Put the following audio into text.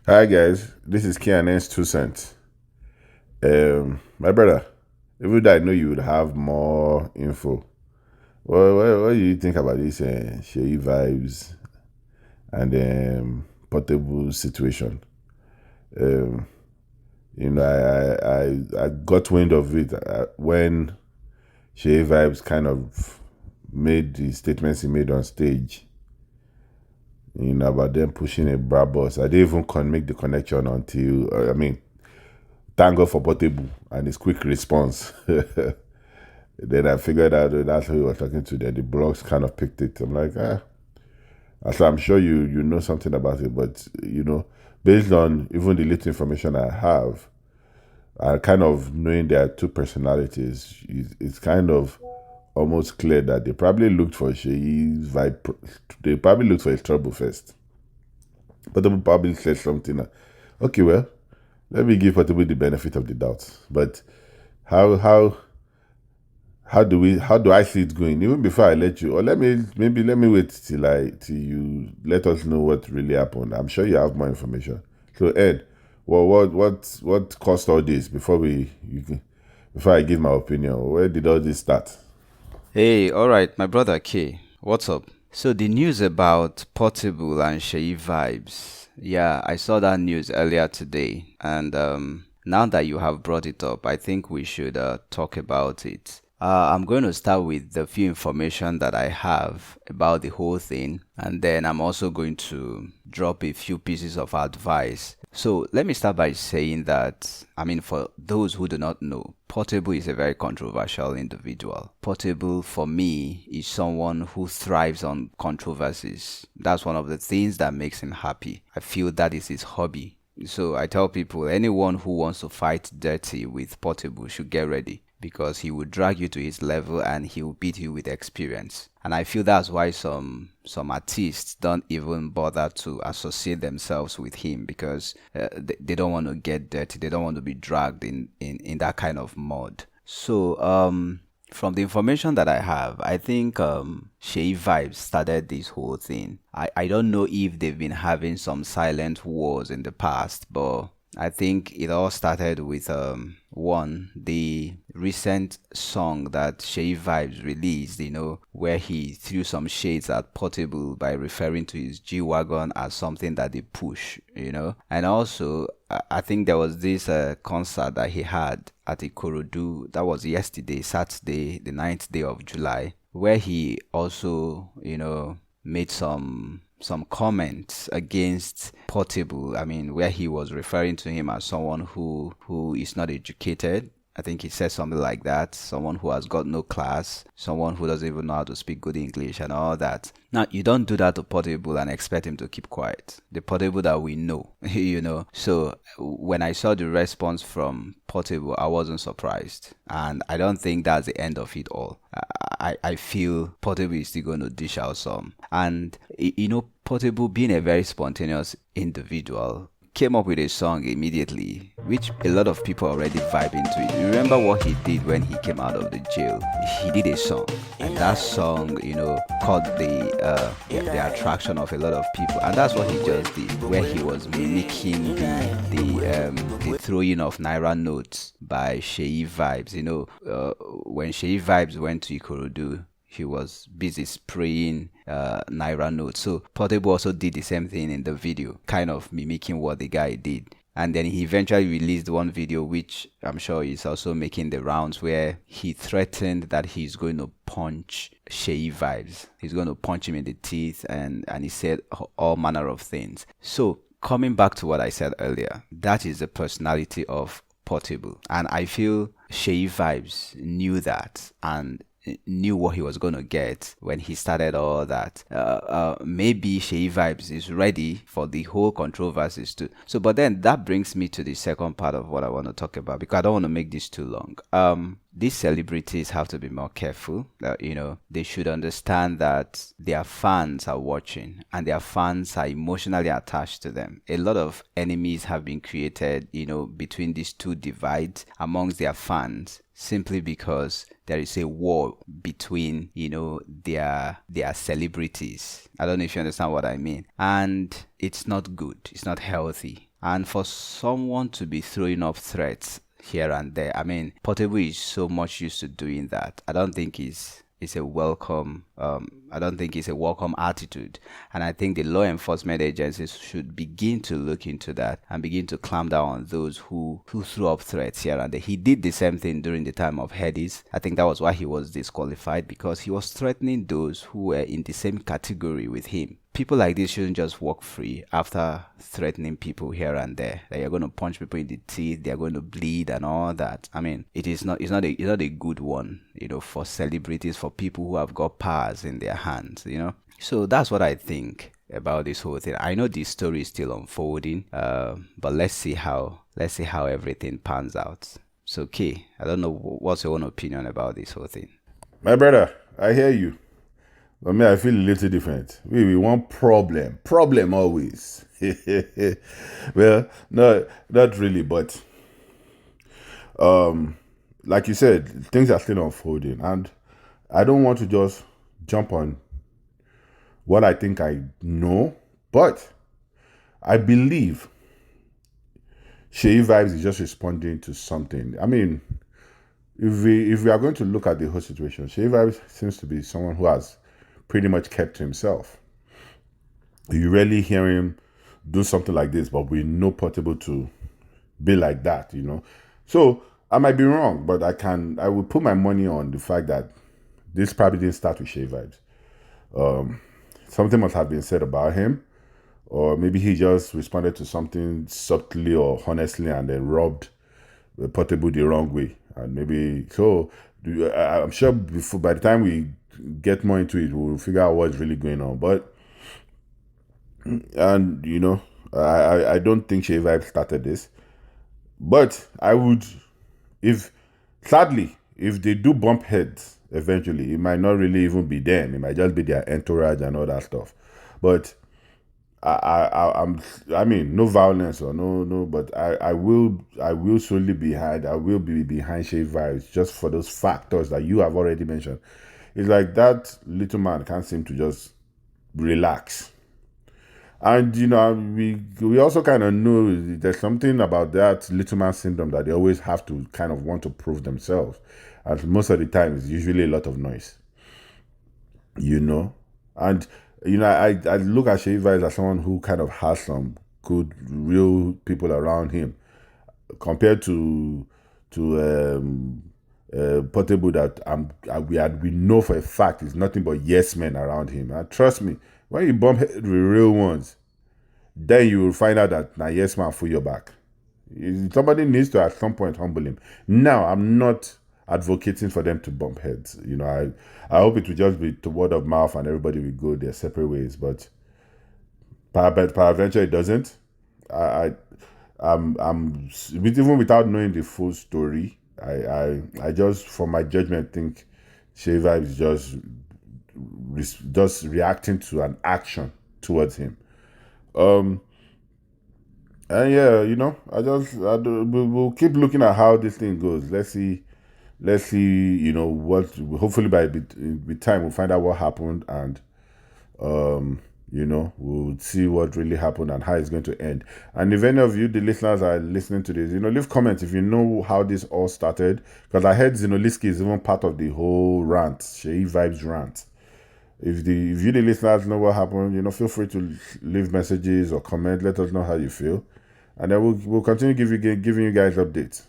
Hi guys, this is Kian's 2 cents. My brother, even though I know you would have more info, what do you think about this Shae Vibes and Portable situation? Um, I got wind of it when Shae Vibes kind of made the statements he made on stage. About them pushing a bra boss. I didn't even make the connection until thank God for Portable and his quick response. Then I figured out that that's who we were talking to. Then the blogs kind of picked it. I'm like, ah. So I'm sure you know something about it, but based on even the little information I have, kind of knowing there are two personalities, it's kind of almost clear that they probably looked for Sheyi's vibe. They probably looked for his trouble first. Portable probably said something. Okay, well, let me give Portable the benefit of the doubt. But how how do I see it going? Even before I let you, or let me wait till you let us know what really happened. I'm sure you have more information. So Ed, well, what caused all this before I give my opinion? Where did all this start? Hey, alright, my brother K. What's up? So the news about Portable and Seyi Vibes. Yeah, I saw that news earlier today, and now that you have brought it up, I think we should talk about it. I'm going to start with the few information that I have about the whole thing, and then I'm also going to drop a few pieces of advice. So let me start by saying that, for those who do not know, Portable is a very controversial individual. Portable, for me, is someone who thrives on controversies. That's one of the things that makes him happy. I feel that is his hobby. So I tell people, anyone who wants to fight dirty with Portable should get ready because he will drag you to his level and he will beat you with experience. And I feel that's why some artists don't even bother to associate themselves with him because they don't want to get dirty. They don't want to be dragged in that kind of mud. So from the information that I have, I think Shae Vibes started this whole thing. I don't know if they've been having some silent wars in the past, but I think it all started with the recent song that Shae Vibes released, where he threw some shades at Portable by referring to his G Wagon as something that they push. And also I think there was this concert that he had at Ikorodu, that was yesterday, Saturday, the 9th day of July, where he also, made some comments against Portable. Where he was referring to him as someone who is not educated. I think he said something like that. Someone who has got no class, someone who doesn't even know how to speak good English and all that. Now, you don't do that to Portable and expect him to keep quiet. The Portable that we know, So when I saw the response from Portable, I wasn't surprised. And I don't think that's the end of it all. I feel Portable is still going to dish out some. And, Portable, being a very spontaneous individual, came up with a song immediately, which a lot of people already vibe into it. You remember what he did when he came out of the jail? He did a song, and that song, caught the attraction of a lot of people, and that's what he just did, where he was mimicking the throwing of naira notes by Shae Vibes. When Shae Vibes went to Ikorodu, he was busy spraying naira notes. So Portable also did the same thing in the video, kind of mimicking what the guy did. And then he eventually released one video, which I'm sure is also making the rounds, where he threatened that he's going to punch Shae Vibes. He's going to punch him in the teeth, and he said all manner of things. So coming back to what I said earlier, that is the personality of Portable. And I feel Shae Vibes knew that and knew what he was going to get when he started all that. Maybe Shae Vibes is ready for the whole controversies too. So, but then that brings me to the second part of what I want to talk about, because I don't want to make this too long. These celebrities have to be more careful. They should understand that their fans are watching and their fans are emotionally attached to them. A lot of enemies have been created, between these two divides amongst their fans, simply because there is a war between their celebrities. I don't know if you understand what I mean. And it's not good, it's not healthy. And for someone to be throwing up threats here and there, I mean, Portable is so much used to doing that. I don't think it's a welcome. I don't think it's a welcome attitude, and I think the law enforcement agencies should begin to look into that and begin to clamp down on those who threw up threats here and there. He did the same thing during the time of Hedis. I think that was why he was disqualified, because he was threatening those who were in the same category with him. People like this shouldn't just walk free after threatening people here and there, that you're going to punch people in the teeth, they're going to bleed and all that. I mean, it's not a good one, for celebrities, for people who have got powers in their hands. So that's what I think about this whole thing. I know this story is still unfolding, but let's see how everything pans out. So, Kay, I don't know what's your own opinion about this whole thing. My brother, I hear you. But me, I feel a little different. We want problem always. Well, no, not really, but like you said, things are still unfolding, and I don't want to just jump on what I think I know, but I believe Seyi Vibes is just responding to something. I mean, if we are going to look at the whole situation, Shae Vibes seems to be someone who has pretty much kept to himself. You rarely hear him do something like this, but we know Portable to be like that. So I might be wrong, but I will put my money on the fact that this probably didn't start with Shae Vibes. Something must have been said about him, or maybe he just responded to something subtly or honestly and then rubbed Portable the wrong way. And maybe so. I'm sure by the time we get more into it, we'll figure out what's really going on. But I don't think Shae Vibes started this. But I would, if sadly, if they do bump heads eventually, it might not really even be them. It might just be their entourage and all that stuff. But I mean, no violence or no, but I will solely I will be behind Shae Vibes just for those factors that you have already mentioned. It's like that little man can't seem to just relax. And we also kind of know there's something about that little man syndrome, that they always have to kind of want to prove themselves. And most of the time it's usually a lot of noise. And I look at Shae Vibes as someone who kind of has some good real people around him, compared to Portable, that we know for a fact is nothing but yes men around him. And trust me, when you bump head with real ones, then you will find out that now yes man for your back. Somebody needs to at some point humble him. Now, I'm not advocating for them to bump heads. I hope it will just be to word of mouth and everybody will go their separate ways. But peradventure it doesn't. I'm even without knowing the full story. I just, from my judgment, think Shae Vibes is just reacting to an action towards him. And yeah, we'll keep looking at how this thing goes. Let's see, what, hopefully by with time we'll find out what happened, and we'll see what really happened and how it's going to end. And if any of you, the listeners, are listening to this, leave comments if you know how this all started, because I heard Zinoliski is even part of the whole rant, Shae Vibes rant. If you, the listeners, know what happened, feel free to leave messages or comment. Let us know how you feel, and then we'll continue giving you guys updates.